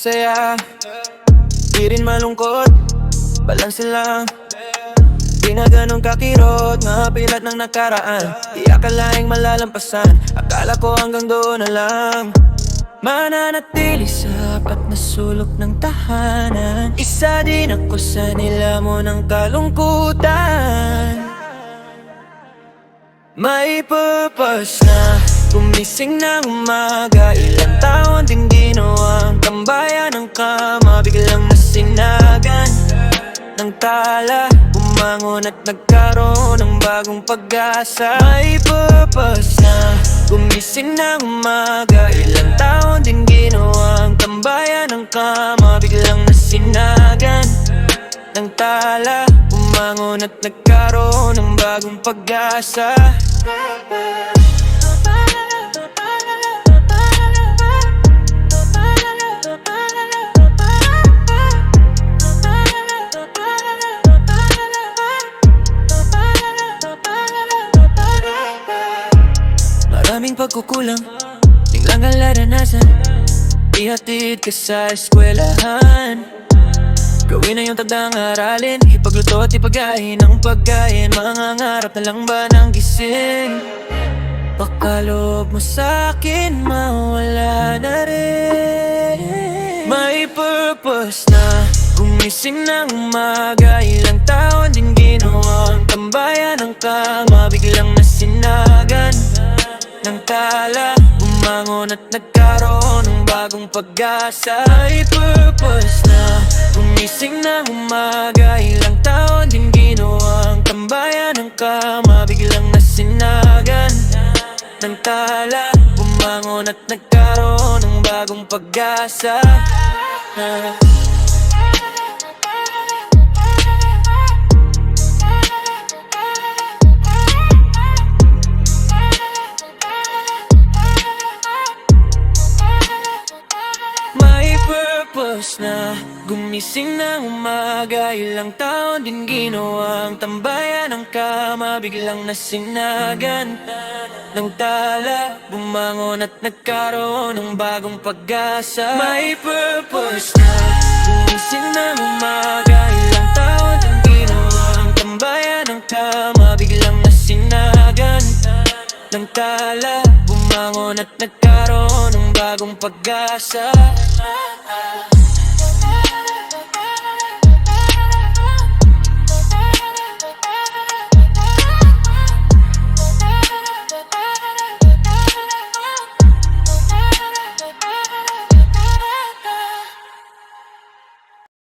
masaya, di rin malungkot, balanse lang. Di na ganun kakirot, mga pilat ng nakaraan. Di akalaing malalampasan, akala ko hanggang doon na lang. Mananatili sa apat na sulok ng tahanan. Isa din ako sa nilamo ng kalungkutan. May purpose na gumising ng umaga. Ilang taon din ginawang tambayan ng kama. Biglang nasinagan ng tala, bumangon at nagkaroon ng bagong pag-asa. May purpose na gumising ng umaga. Ilang taon din ginawang tambayan ng kama. Biglang nasinagan ng tala, bumangon at nagkaroon ng bagong pag-asa. Maraming pagkukulang, biglang kang naranasan. Ihatid ka sa eskwelahan, gawin na yung tagdang aralin, ipagluto at ipagain ang pagkain. Mangangarap na lang ba ng gising? Baka loob mo sa'kin mawala na rin. May purpose na gumising ng umaga. Ilang taon din ginawang tambayan ng kama. Biglang nasinagan ng tala, bumangon at nagkaroon ng bagong pag-asa. May purpose na gumising ng umaga. Ilang taon din ginawang tambayan ng kama. Biglang nasinagan ng tala, bumangon at nagkaroon ng bagong pag-asa. May purpose na gumising ng umaga. Ilang taon din ginawang tambayan ng kama. Biglang nasinagan ng tala, bumangon at nagkaroon ng bagong pag-asa. May purpose na gumising ng umaga. Ilang taon din ginawang tambayan ng kama. Biglang nasinagan ng tala, bumangon at nagkaroon ng bagong pag-asa.